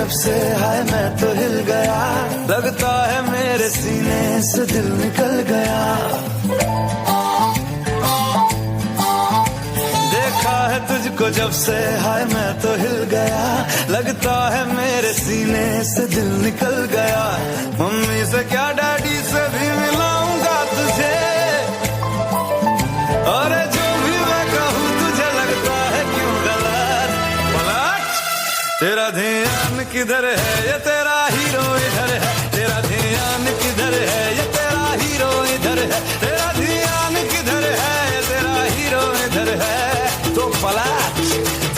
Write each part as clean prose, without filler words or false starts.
जब से हाय मैं तो हिल गया, लगता है मेरे सीने से दिल निकल गया। देखा है तुझको जब से हाय मैं तो हिल गया, लगता है मेरे सीने से दिल निकल गया। मम्मी से क्या डैडी से भी मिलाऊंगा तुझे, और जो भी मैं कहूँ तुझे लगता है क्यों गलत। पलट तेरा ध्यान किधर है, ये तेरा हीरो इधर है। तेरा ध्यान किधर है, ये तेरा हीरो इधर है। तेरा ध्यान किधर है, ये तेरा हीरो इधर है। तो पलट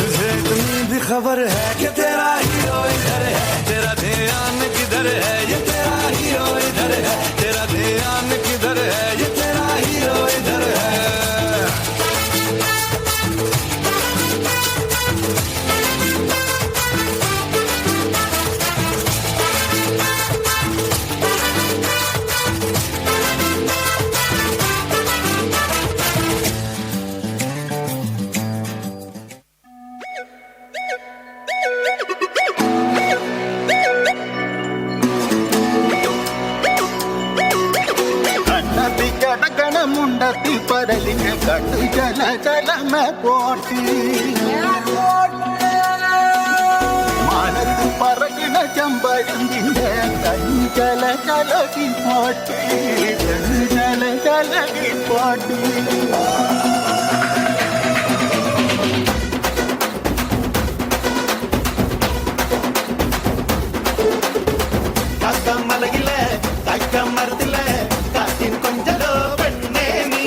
तुझे इतनी भी खबर है कि तेरा हीरो इधर है। तेरा ध्यान किधर है, ये तेरा हीरो इधर है। तेरा ध्यान किधर है, ये तेरा हीरो इधर है। मुंडती परलिंग कट चल चल मैं पोटी मानत परगिन चंबरिंग चल चल की पोटी चल चल की पोटी மலகில தக்க மரத்தில காத்தின் கொஞ்சலோ பெண்ணே நீ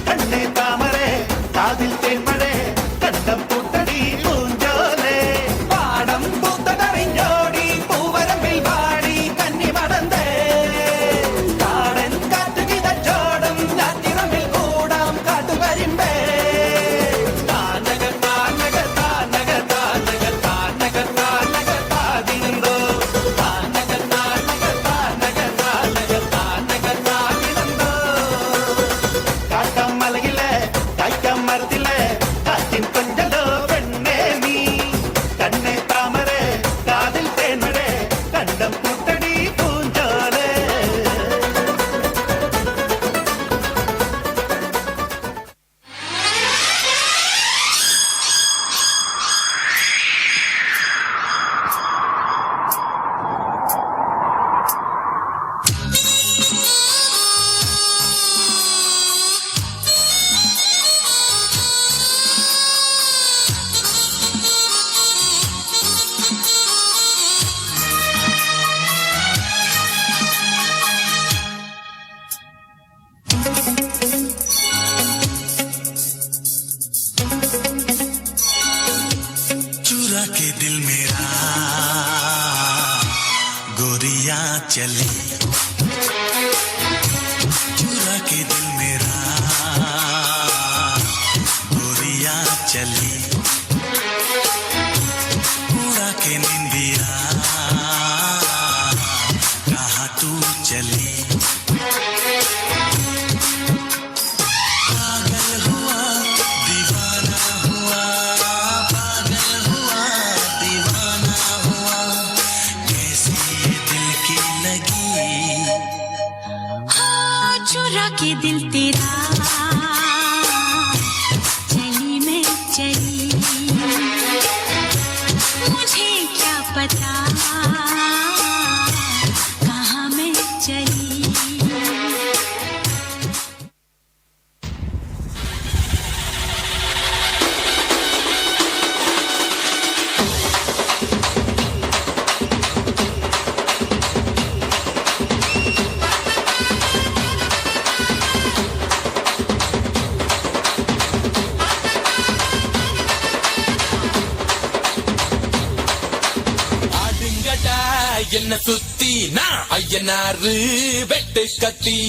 கண்ணே தாமரே காதில் தேன்மழே கண்டம் பூத்தடி பூஞ்சோலே பாடம் பூத்ததறிஞ்சோடி பூவரம்பில் வாடி கன்னி மடந்தே காடன் காற்று கிதச்சோடும் ஞாத்திரமில் கூடாம் காட்டு வரிம்பே தானக தானக தானக தானக தானக தானக தாதிந்தோ के दिल मेरा गोरिया चली चुरा के दिल मेरा गोरिया चली उड़ा के निंदिया कहाँ तू चली के दिल तेरा चली मैं चली मुझे क्या पता कहाँ मैं चली என்ன சுத்தி நான் ஐயனாரு வெட்டு கத்தி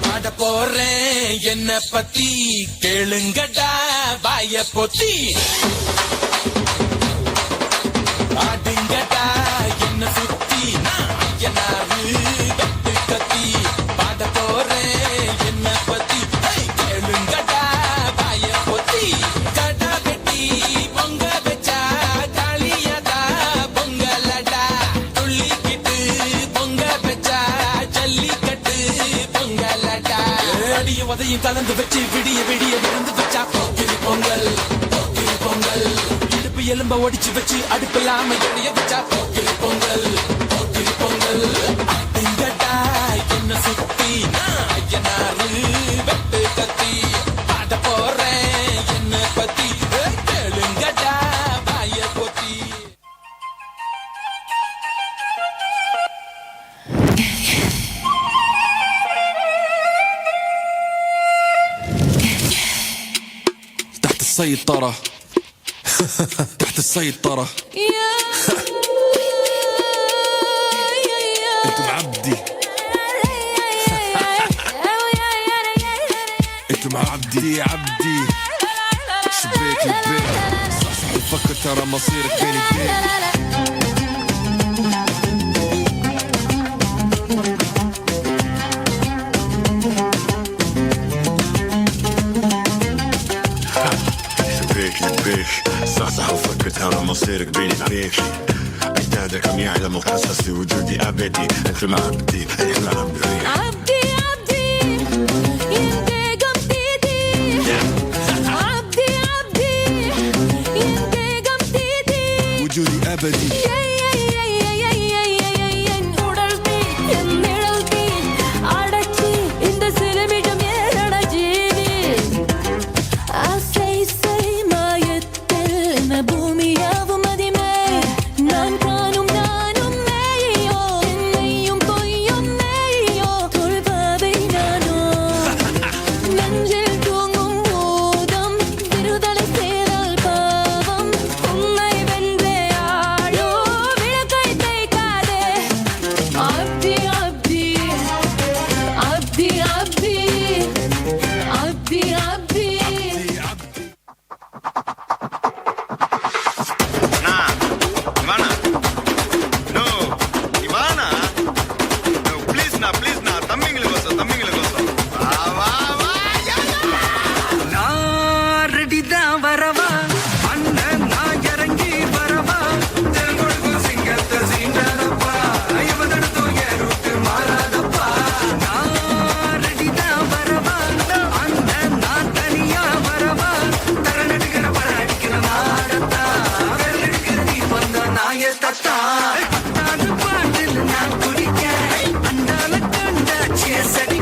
பாட போறேன் என்ன பத்தி கேளுங்கடா வாய பொத்தி ஆடுங்கடா என்ன சுத்தி நான் ஐயனாரு வெட்டு கத்தி பாட போறேன் என்ன பத்தி கேளுங்கடா வாய பொத்தி கடா வெட்டி பொங்க வச்சா கலந்து வச்சு விடிய விடிய விருந்து வச்சா போக்கிரி பொங்கல் போக்கிரி பொங்கல். இடுப்பு எலும்ப ஒடிச்சு வச்சு அடுப்பில்லாம எடைய வச்சா போக்கிரி பொங்கல் போக்கிரி பொங்கல். திங்கட்டா என்ன சுத்தி நான் ஐயனாரு வெட்டு கத்தி பாட போறேன் என்ன பத்தி கேளுங்கடா வாய பொத்தி. تحت السيطرة تحت السيطرة انتو معبدي انتو معبدي يا عبدي شبيك لبيك صح فكر ترى مصيرك بين ايديك شبيك لبيك صحصح وفكر ترى مصيرك بين ايديك اجدادك عم يعلموا قصصي وجودي ابدي انت معبدي احنا عبدي عبدي عبدي ينتقم تيدي عبدي عبدي ينتقم تيدي وجودي ابدي உடல்பி என் நிழல்பி அடச்சி இந்த சிலமிடம் ஏறட ஜீவி ஆசை மாயத்தில் இந்த பூமியாவும் அதிமே நான் காணும் நானும் மேயோ என்னையும் பொய்யும் மேயோ தொல்பாவை நானோ நெஞ்சில் தூங்கும் பூதம் விடுதலை சேரல் பாவம் உன்னை வென்றே ஆளோ விளக்கை தேய்க்காதே அப்தி அப்தி அப்தி அப்தி அப்தி அப்தி Ivana no Ivana no please na தம்பிங்களுக்கு வா வா வா நான் ரெடி தான் வரவா அண்ணன் நான் இறங்கி வரவா தெருவுக்கு சிங்கத்தை சீண்டாதப்பா ஐவதடுத்தும் ஏறுக்கு மாறாதப்பா நான் ரெடி தான் வரவா அண்ணன் நான் தனியா வரவா தரநடுக்கிற பட அடிக்கிற நாடத்தா வெள்ளெடுக்கிற நீ வந்த நாய தத்தா பத்தாது பாட்டில் நான் குடிக்க அண்டால கண்டா சேசடி